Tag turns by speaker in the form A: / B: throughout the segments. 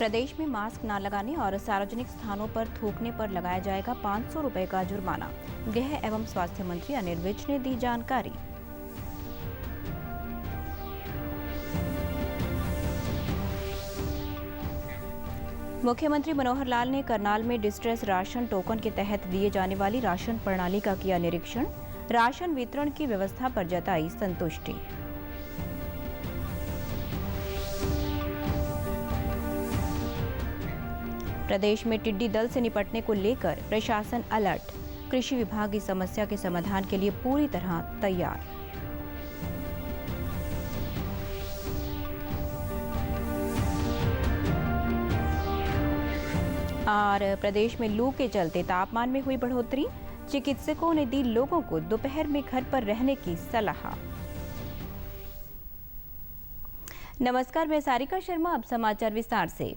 A: प्रदेश में मास्क न लगाने और सार्वजनिक स्थानों पर थूकने पर लगाया जाएगा 500 रुपए का जुर्माना। गृह एवं स्वास्थ्य मंत्री अनिल विज ने दी जानकारी। मुख्यमंत्री मनोहर लाल ने करनाल में डिस्ट्रेस राशन टोकन के तहत दिए जाने वाली राशन प्रणाली का किया निरीक्षण। राशन वितरण की व्यवस्था पर जताई संतुष्टि। प्रदेश में टिड्डी दल से निपटने को लेकर प्रशासन अलर्ट। कृषि विभाग इस समस्या के समाधान के लिए पूरी तरह तैयार। और प्रदेश में लू के चलते तापमान में हुई बढ़ोतरी। चिकित्सकों ने दी लोगों को दोपहर में घर पर रहने की सलाह। नमस्कार, मैं सारिका शर्मा। अब समाचार विस्तार से।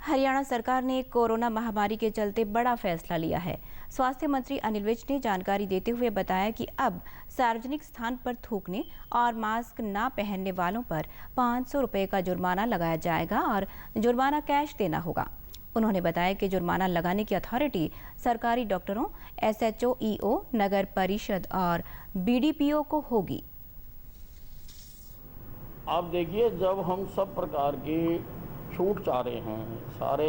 A: हरियाणा सरकार ने कोरोना महामारी के चलते बड़ा फैसला लिया है। स्वास्थ्य मंत्री अनिल विज ने जानकारी देते हुए बताया कि अब सार्वजनिक स्थान पर थूकने और मास्क न पहनने वालों पर 500 रुपए का जुर्माना लगाया जाएगा और जुर्माना कैश देना होगा। उन्होंने बताया कि जुर्माना लगाने की अथॉरिटी सरकारी डॉक्टरों, SHO, EO, नगर परिषद और BDPO को होगी।
B: आप देखिए, जब हम सब प्रकार की छूट चाह रहे हैं, सारे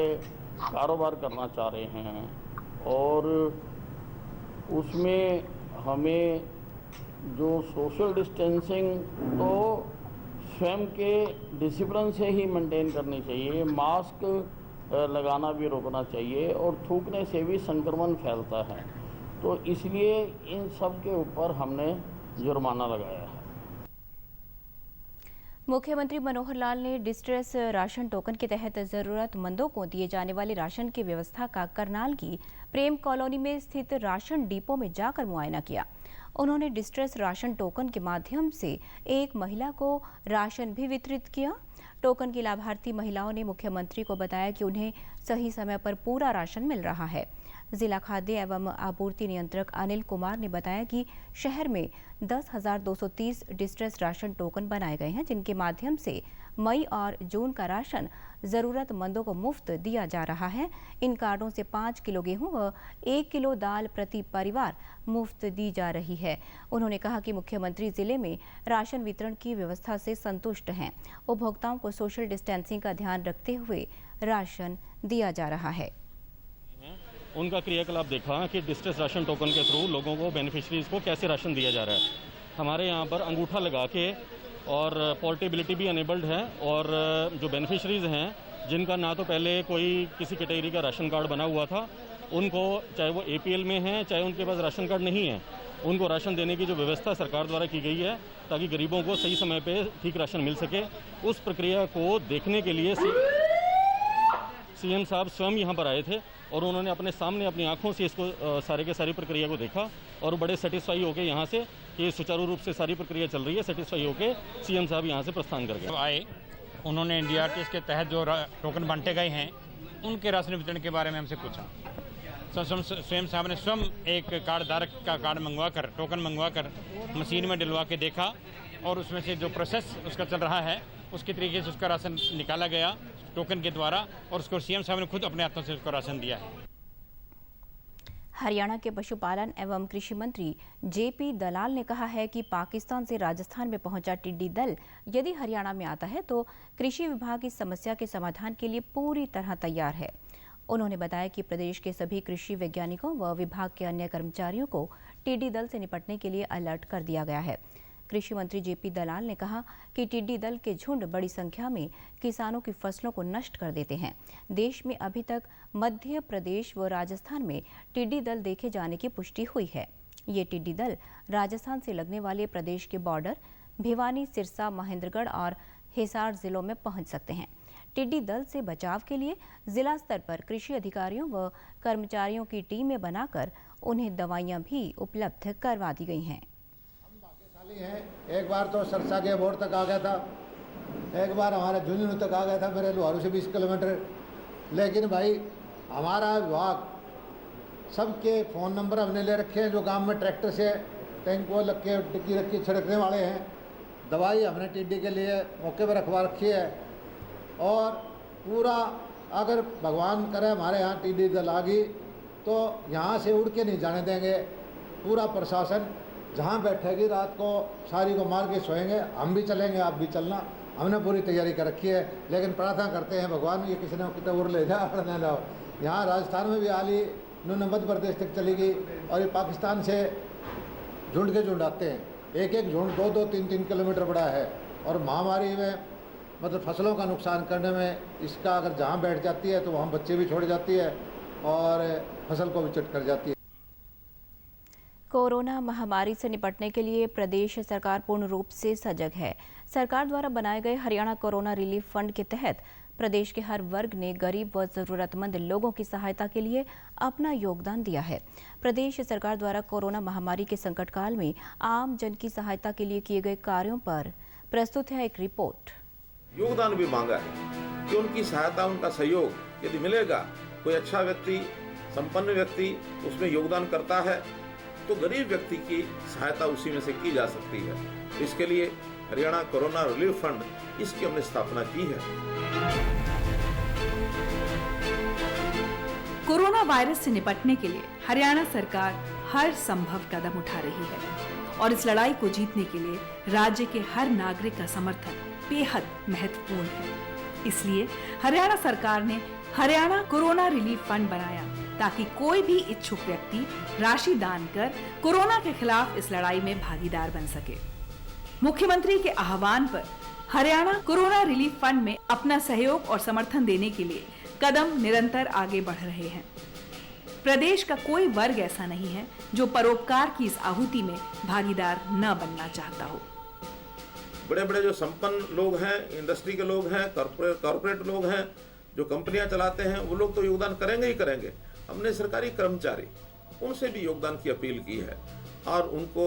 B: कारोबार करना चाह रहे हैं और उसमें हमें जो सोशल डिस्टेंसिंग तो स्वयं के डिसिप्लिन से ही मेंटेन करनी चाहिए, मास्क लगाना भी रोकना चाहिए और थूकने से भी संक्रमण फैलता है, तो इसलिए इन सब के ऊपर हमने जुर्माना लगाया है।
A: मुख्यमंत्री मनोहर लाल ने डिस्ट्रेस राशन टोकन के तहत जरूरतमंदों को दिए जाने वाले राशन की व्यवस्था का करनाल की प्रेम कॉलोनी में स्थित राशन डिपो में जाकर मुआयना किया। उन्होंने डिस्ट्रेस राशन टोकन के माध्यम से एक महिला को राशन भी वितरित किया। टोकन की लाभार्थी महिलाओं ने मुख्यमंत्री को बताया कि उन्हें सही समय पर पूरा राशन मिल रहा है। जिला खाद्य एवं आपूर्ति नियंत्रक अनिल कुमार ने बताया कि शहर में 10,230 डिस्ट्रेस राशन टोकन बनाए गए हैं, जिनके माध्यम से मई और जून का राशन जरूरतमंदों को मुफ्त दिया जा रहा है। इन कार्डों से 5 किलो गेहूं व 1 किलो दाल प्रति परिवार मुफ्त दी जा रही है। उन्होंने कहा कि मुख्यमंत्री जिले में राशन वितरण की व्यवस्था से संतुष्ट हैं। उपभोक्ताओं को सोशल डिस्टेंसिंग का ध्यान रखते हुए राशन दिया जा रहा है।
C: उनका क्रियाकलाप देखा कि डिस्ट्रेस राशन टोकन के थ्रू लोगों को, बेनिफिशरीज को कैसे राशन दिया जा रहा है। हमारे यहाँ पर अंगूठा लगा के और पोर्टेबिलिटी भी अनेबल्ड है और जो बेनिफिशरीज हैं जिनका ना तो पहले कोई किसी कैटेगरी का राशन कार्ड बना हुआ था, उनको चाहे वो APL में हैं, चाहे उनके पास राशन कार्ड नहीं है, उनको राशन देने की जो व्यवस्था सरकार द्वारा की गई है ताकि गरीबों को सही समय पे ठीक राशन मिल सके, उस प्रक्रिया को देखने के लिए CM साहब स्वयं यहाँ पर आए थे और उन्होंने अपने सामने अपनी आंखों से इसको सारे के सारी प्रक्रिया को देखा और बड़े सेटिस्फाई होकर यहाँ से कि सुचारू रूप से सारी प्रक्रिया चल रही है, सेटिस्फाई होकर CM साहब यहाँ से प्रस्थान कर गए।
D: आए, उन्होंने NDRTS के तहत जो टोकन बांटे गए हैं उनके राशन वितरण के बारे में हमसे पूछा। स्वयं साहब ने स्वयं एक कार्ड धारक का कार्ड मंगवा कर, टोकन मंगवा कर मशीन में डलवा के देखा और उसमें से जो प्रोसेस उसका चल रहा है उसके तरीके से उसका राशन निकाला गया टोकन के द्वारा और उसको CM साहब ने खुद अपने हाथों से उसको राशन दिया है।
A: हरियाणा के पशुपालन एवं कृषि मंत्री JP दलाल ने कहा है कि पाकिस्तान से राजस्थान में पहुंचा टिड्डी दल यदि हरियाणा में आता है तो कृषि विभाग इस समस्या के समाधान के लिए पूरी तरह तैयार है। उन्होंने बताया कि प्रदेश के सभी कृषि वैज्ञानिकों व विभाग के अन्य कर्मचारियों को टिड्डी दल से निपटने के लिए अलर्ट कर दिया गया है। कृषि मंत्री JP दलाल ने कहा कि टिड्डी दल के झुंड बड़ी संख्या में किसानों की फसलों को नष्ट कर देते हैं। देश में अभी तक मध्य प्रदेश व राजस्थान में टिड्डी दल देखे जाने की पुष्टि हुई है। ये टिड्डी दल राजस्थान से लगने वाले प्रदेश के बॉर्डर भिवानी, सिरसा, महेंद्रगढ़ और हिसार जिलों में पहुंच सकते हैं। टिड्डी दल से बचाव के लिए जिला स्तर पर कृषि अधिकारियों व कर्मचारियों की टीमें बनाकर उन्हें दवाइयां भी उपलब्ध करवा दी गई हैं।
E: एक बार तो सरसा के बोर्ड तक आ गया था, एक बार हमारे झुंझुनू तक आ गया था, मेरे लुहारू से 20 किलोमीटर। लेकिन भाई हमारा विभाग सबके फ़ोन नंबर हमने ले रखे हैं, जो गांव में ट्रैक्टर से टैंक को लग के टिक्की रख के छिड़कने वाले हैं। दवाई हमने टिड्डी के लिए मौके पर रखवा रखी है और पूरा अगर भगवान करे हमारे यहाँ टिड्डी दल आ गई तो यहाँ से उड़ के नहीं जाने देंगे। पूरा प्रशासन जहाँ बैठेगी रात को सारी को मार के सोएंगे। हम भी चलेंगे, आप भी चलना, हमने पूरी तैयारी कर रखी है। लेकिन प्रार्थना करते हैं भगवान ये किसी ने कितना उड़ ले जाओ अड़ ना जाओ। यहाँ राजस्थान में भी आली नून मध्य प्रदेश तक चली गई और ये पाकिस्तान से झुंड के झुंड आते हैं। एक एक झुंड 2-2, 3-3 किलोमीटर बड़ा है और महामारी में मतलब फसलों का नुकसान करने में इसका अगर जहाँ बैठ जाती है तो वहाँ बच्चे भी छोड़ जाती है और फसल को भी चट कर जाती है।
A: कोरोना महामारी से निपटने के लिए प्रदेश सरकार पूर्ण रूप से सजग है। सरकार द्वारा बनाए गए हरियाणा कोरोना रिलीफ फंड के तहत प्रदेश के हर वर्ग ने गरीब व जरूरतमंद लोगों की सहायता के लिए अपना योगदान दिया है। प्रदेश सरकार द्वारा कोरोना महामारी के संकट काल में आम जन की सहायता के लिए किए गए कार्यों पर प्रस्तुत है एक रिपोर्ट।
F: योगदान भी मांगा है कि उनकी सहायता, उनका सहयोग यदि मिलेगा, कोई अच्छा व्यक्ति, संपन्न व्यक्ति उसमें योगदान करता है तो गरीब व्यक्ति की सहायता उसी में से की जा सकती है। इसके लिए हरियाणा कोरोना रिलीफ फंड इसकी हमने स्थापना की है।
G: कोरोना वायरस से निपटने के लिए हरियाणा सरकार हर संभव कदम उठा रही है और इस लड़ाई को जीतने के लिए राज्य के हर नागरिक का समर्थन बेहद महत्वपूर्ण है। इसलिए हरियाणा सरकार ने हरियाणा कोरोना रिलीफ फंड बनाया ताकि कोई भी इच्छुक व्यक्ति राशि दान कर कोरोना के खिलाफ इस लड़ाई में भागीदार बन सके। मुख्यमंत्री के आह्वान पर हरियाणा कोरोना रिलीफ फंड में अपना सहयोग और समर्थन देने के लिए कदम निरंतर आगे बढ़ रहे हैं। प्रदेश का कोई वर्ग ऐसा नहीं है जो परोपकार की इस आहुति में भागीदार न बनना चाहता हो।
F: बड़े बड़े जो संपन्न लोग हैं, इंडस्ट्री के लोग हैं, कॉर्पोरेट लोग हैं, जो कंपनियां चलाते हैं, वो लोग तो योगदान करेंगे ही करेंगे। हमने सरकारी कर्मचारी उनसे भी योगदान की अपील की है और उनको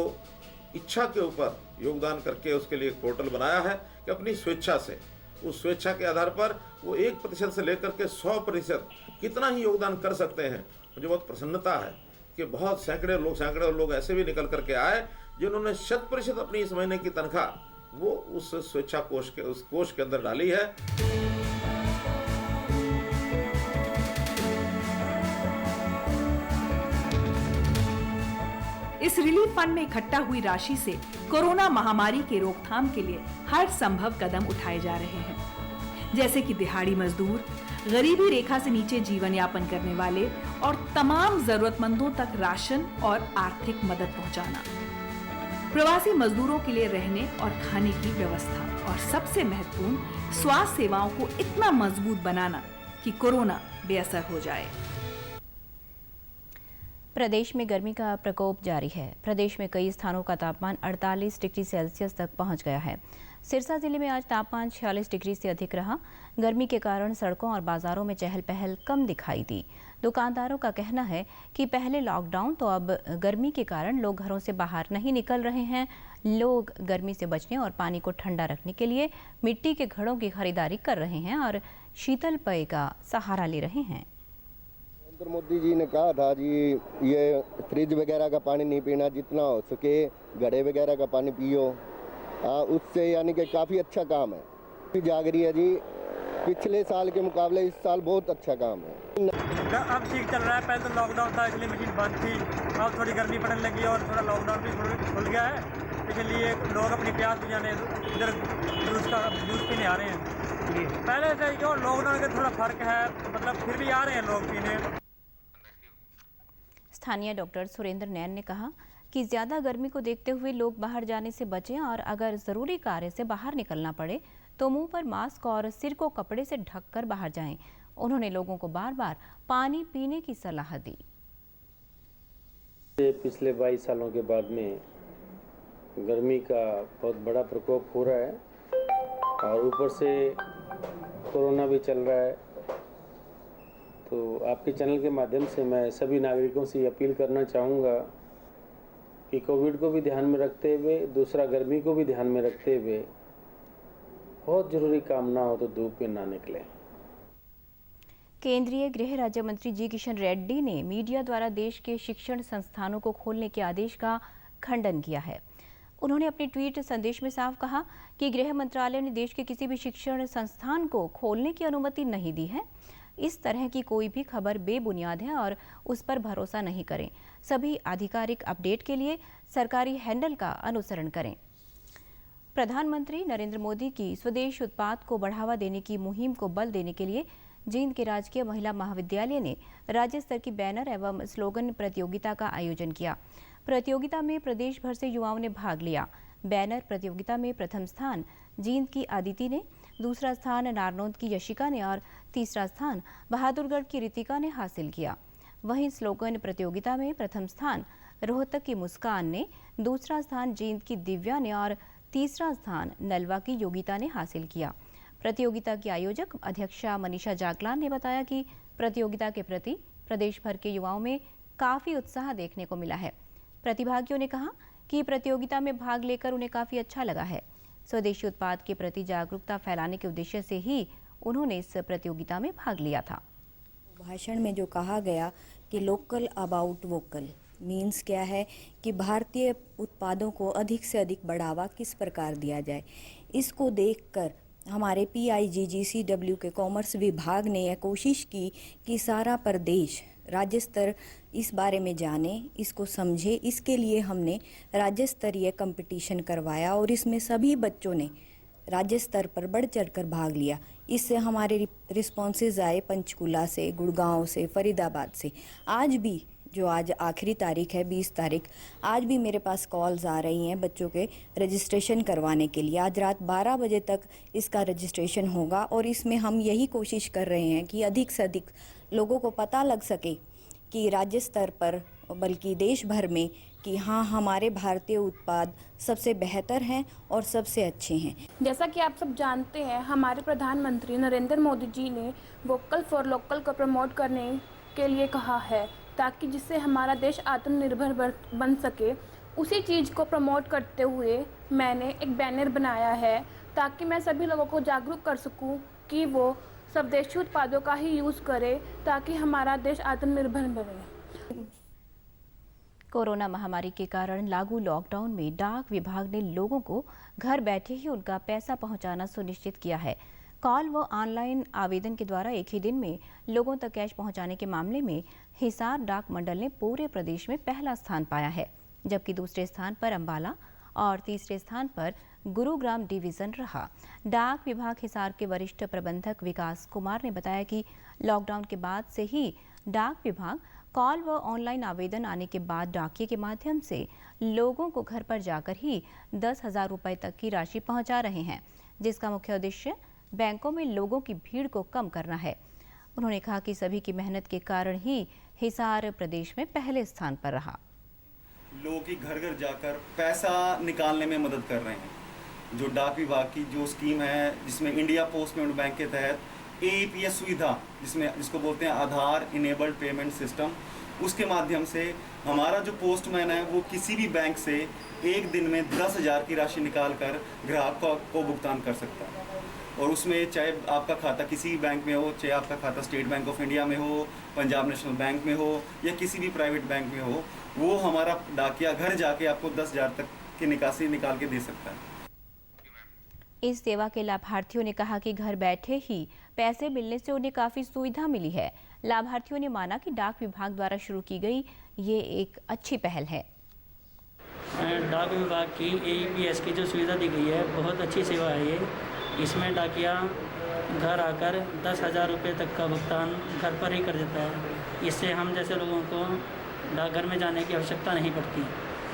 F: इच्छा के ऊपर योगदान करके उसके लिए एक पोर्टल बनाया है कि अपनी स्वेच्छा से, उस स्वेच्छा के आधार पर वो 1% से लेकर के 100% कितना ही योगदान कर सकते हैं। मुझे बहुत प्रसन्नता है कि बहुत सैकड़ों लोग ऐसे भी निकल करके आए जिन्होंने 100% अपनी इस महीने की तनख्वाह वो उस स्वेच्छा कोष के उस कोष के अंदर डाली है।
G: इस रिलीफ फंड में इकट्ठा हुई राशि से कोरोना महामारी के रोकथाम के लिए हर संभव कदम उठाए जा रहे हैं, जैसे कि दिहाड़ी मजदूर, गरीबी रेखा से नीचे जीवन यापन करने वाले और तमाम जरूरतमंदों तक राशन और आर्थिक मदद पहुंचाना, प्रवासी मजदूरों के लिए रहने और खाने की व्यवस्था और सबसे महत्वपूर्ण स्वास्थ्य सेवाओं को इतना मजबूत बनाना कि कोरोना बेअसर हो जाए।
A: प्रदेश में गर्मी का प्रकोप जारी है। प्रदेश में कई स्थानों का तापमान 48 डिग्री सेल्सियस तक पहुंच गया है। सिरसा जिले में आज तापमान 46 डिग्री से अधिक रहा। गर्मी के कारण सड़कों और बाजारों में चहल पहल कम दिखाई दी। दुकानदारों का कहना है कि पहले लॉकडाउन तो अब गर्मी के कारण लोग घरों से बाहर नहीं निकल रहे हैं। लोग गर्मी से बचने और पानी को ठंडा रखने के लिए मिट्टी के घड़ों की खरीदारी कर रहे हैं और शीतल पेय का सहारा ले रहे हैं।
H: नरेंद्र मोदी जी ने कहा था जी ये फ्रिज वगैरह का पानी नहीं पीना, जितना हो सके घड़े वगैरह का पानी पियो। उससे यानी कि काफ़ी अच्छा काम है। जाग रही है जी, पिछले साल के मुकाबले इस साल बहुत अच्छा काम है।
I: अब ठीक चल रहा है। पहले तो लॉकडाउन था इसलिए मशीन बंद थी, अब थोड़ी गर्मी पड़ने लगी और थोड़ा लॉकडाउन भी खुल गया है, इसलिए लोग अपनी प्यास बुझाने इधर जूस पीने आ रहे हैं। पहले से जो लॉकडाउन का थोड़ा फर्क है, मतलब फिर भी आ रहे हैं लोग पीने।
A: स्थानीय डॉक्टर सुरेंद्र नैन ने कहा कि ज्यादा गर्मी को देखते हुए लोग बाहर जाने से बचें और अगर जरूरी कार्य से बाहर निकलना पड़े तो मुंह पर मास्क और सिर को कपड़े से ढककर बाहर जाएं। उन्होंने लोगों को बार बार पानी पीने की सलाह दी।
J: पिछले 22 सालों के बाद में गर्मी का बहुत बड़ा प्रकोप हो रहा है और ऊपर से कोरोना भी चल रहा है। तो आपके चैनल के माध्यम से मैं सभी नागरिकों से अपील करना चाहूँगा कि कोविड को भी ध्यान में रखते हुए, दूसरा गर्मी को भी ध्यान में रखते हुए, बहुत जरूरी काम ना हो तो धूप में ना निकलें।
A: केंद्रीय गृह राज्य मंत्री जी किशन रेड्डी ने मीडिया द्वारा देश के शिक्षण संस्थानों को खोलने के आदेश का खंडन किया है। उन्होंने अपने ट्वीट संदेश में साफ कहा कि गृह मंत्रालय ने देश के किसी भी शिक्षण संस्थान को खोलने की अनुमति नहीं दी है। इस तरह की कोई भी खबर बेबुनियाद है और उस पर भरोसा नहीं करें। सभी आधिकारिक अपडेट के लिए सरकारी हैंडल का अनुसरण करें। प्रधानमंत्री नरेंद्र मोदी की स्वदेश उत्पाद को बढ़ावा देने की मुहिम को बल देने के लिए जींद के राजकीय महिला महाविद्यालय ने राज्य स्तर की बैनर एवं स्लोगन प्रतियोगिता का आयोजन किया। प्रतियोगिता में प्रदेश भर से युवाओं ने भाग लिया। बैनर प्रतियोगिता में प्रथम स्थान जींद की आदिति ने, दूसरा स्थान नारनौंद की यशिका ने और तीसरा स्थान बहादुरगढ़ की रितिका ने हासिल किया। वहीं स्लोगन प्रतियोगिता में प्रथम स्थान रोहतक की मुस्कान ने, दूसरा स्थान जींद की दिव्या ने और तीसरा स्थान नलवा की योगिता ने हासिल किया। प्रतियोगिता की आयोजक अध्यक्षा मनीषा जागलान ने बताया कि प्रतियोगिता के प्रति प्रदेश भर के युवाओं में काफी उत्साह देखने को मिला है। प्रतिभागियों ने कहा कि प्रतियोगिता में भाग लेकर उन्हें काफी अच्छा लगा है। स्वदेशी उत्पाद के प्रति जागरूकता फैलाने के उद्देश्य से ही उन्होंने इस प्रतियोगिता में भाग लिया था।
K: भाषण में जो कहा गया कि लोकल अबाउट वोकल मीन्स क्या है कि भारतीय उत्पादों को अधिक से अधिक बढ़ावा किस प्रकार दिया जाए, इसको देखकर हमारे PIGGCW के कॉमर्स विभाग ने यह कोशिश की कि सारा प्रदेश राज्य स्तर इस बारे में जाने, इसको समझे। इसके लिए हमने राज्य स्तरीय कंपटीशन करवाया और इसमें सभी बच्चों ने राज्य स्तर पर बढ़ चढ़कर भाग लिया। इससे हमारे रिस्पॉन्सेज आए पंचकुला से, गुड़गांव से, फरीदाबाद से। आज भी जो आज आखिरी तारीख है 20 तारीख, आज भी मेरे पास कॉल्स आ रही हैं बच्चों के रजिस्ट्रेशन करवाने के लिए। आज रात 12 बजे तक इसका रजिस्ट्रेशन होगा और इसमें हम यही कोशिश कर रहे हैं कि अधिक से अधिक लोगों को पता लग सके कि राज्य स्तर पर बल्कि देश भर में कि हाँ, हमारे भारतीय उत्पाद सबसे बेहतर हैं और सबसे अच्छे हैं।
L: जैसा कि आप सब जानते हैं, हमारे प्रधानमंत्री नरेंद्र मोदी जी ने वोकल फॉर लोकल को प्रमोट करने के लिए कहा है, ताकि जिससे हमारा देश आत्मनिर्भर बन सके। उसी चीज़ को प्रमोट करते हुए मैंने एक बैनर बनाया है ताकि मैं सभी लोगों को जागरूक कर सकूं कि वो स्वदेशी उत्पादों का ही यूज़ करें ताकि हमारा देश आत्मनिर्भर बने।
A: कोरोना महामारी के कारण लागू लॉकडाउन में डाक विभाग ने लोगों को घर बैठे ही उनका पैसा पहुंचाना सुनिश्चित किया है। कॉल व ऑनलाइन आवेदन के द्वारा एक ही दिन में लोगों तक कैश पहुंचाने के मामले में हिसार डाक मंडल ने पूरे प्रदेश में पहला स्थान पाया है, जबकि दूसरे स्थान पर अंबाला और तीसरे स्थान पर गुरुग्राम डिवीजन रहा। डाक विभाग हिसार के वरिष्ठ प्रबंधक विकास कुमार ने बताया कि लॉकडाउन के बाद से ही डाक विभाग कॉल व ऑनलाइन आवेदन आने के बाद डाकिये के माध्यम से लोगों को घर पर जाकर ही 10,000 रुपये तक की राशि पहुंचा रहे हैं, जिसका मुख्य उद्देश्य बैंकों में लोगों की भीड़ को कम करना है। उन्होंने कहा कि सभी की मेहनत के कारण ही हिसार प्रदेश में पहले स्थान पर रहा।
M: लोगों की घर घर जाकर पैसा निकालने में मदद कर रहे हैं। जो डाक विभाग की जो स्कीम है, जिसमें इंडिया पोस्ट पेमेंट बैंक के तहत APS सुविधा, जिसको बोलते हैं आधार इनेबल्ड पेमेंट सिस्टम, उसके माध्यम से हमारा जो पोस्टमैन है वो किसी भी बैंक से एक दिन में 10,000 की राशि निकालकर ग्राहक को भुगतान कर सकता है। और उसमें चाहे आपका खाता किसी भी बैंक में हो, चाहे आपका खाता स्टेट बैंक ऑफ इंडिया में हो, पंजाब नेशनल बैंक में हो या किसी भी प्राइवेट बैंक में हो, वो हमारा डाकिया घर जाके आपको 10,000 तक की निकासी निकाल के दे सकता है।
A: इस सेवा के लाभार्थियों ने कहा कि घर बैठे ही पैसे मिलने से उन्हें काफी सुविधा मिली है। लाभार्थियों ने माना कि डाक विभाग द्वारा शुरू की गई ये एक अच्छी पहल है।
N: डाक विभाग की APS की जो सुविधा दी गई है, बहुत अच्छी सेवा है ये। इसमें डाकिया घर आकर 10,000 रुपये तक का भुगतान घर पर ही कर देता है। इससे हम जैसे लोगों को डाकघर में जाने की आवश्यकता नहीं पड़ती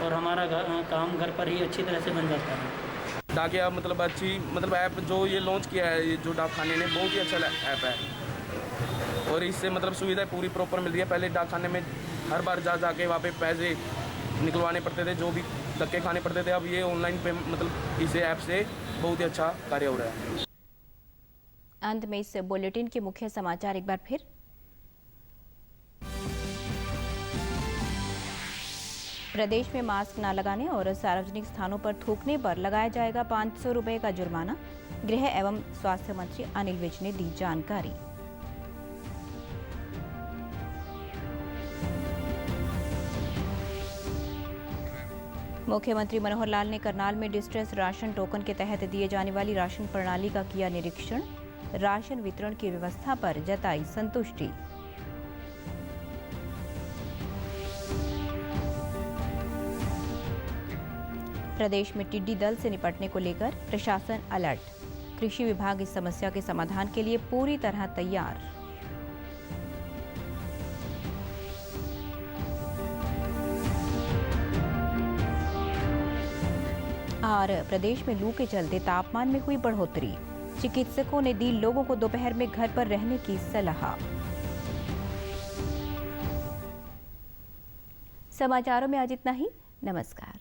N: और हमारा काम घर पर ही अच्छी तरह से बन जाता है।
O: डाकिया अच्छी ऐप जो ये लॉन्च किया है, ये जो डाक खाने ने, बहुत ही अच्छा ऐप है और इससे सुविधाएं पूरी प्रॉपर मिल रही है। पहले डाक खाने में हर बार जाके वहाँ पे पैसे निकलवाने पड़ते थे, जो भी धक्के खाने पड़ते थे। अब ये ऑनलाइन पे इस ऐप से बहुत ही अच्छा कार्य हो रहा है।
A: अंत में इस बुलेटिन के मुख्य समाचार एक बार फिर। प्रदेश में मास्क न लगाने और सार्वजनिक स्थानों पर थूकने पर लगाया जाएगा 500 रुपये का जुर्माना। गृह एवं स्वास्थ्य मंत्री अनिल विज ने दी जानकारी। मुख्यमंत्री मनोहर लाल ने करनाल में डिस्ट्रेस राशन टोकन के तहत दिए जाने वाली राशन प्रणाली का किया निरीक्षण। राशन वितरण की व्यवस्था पर जताई संतुष्टि। प्रदेश में टिड्डी दल से निपटने को लेकर प्रशासन अलर्ट। कृषि विभाग इस समस्या के समाधान के लिए पूरी तरह तैयार। और प्रदेश में लू के चलते तापमान में हुई बढ़ोतरी। चिकित्सकों ने दी लोगों को दोपहर में घर पर रहने की सलाह। समाचारों में आज इतना ही। नमस्कार।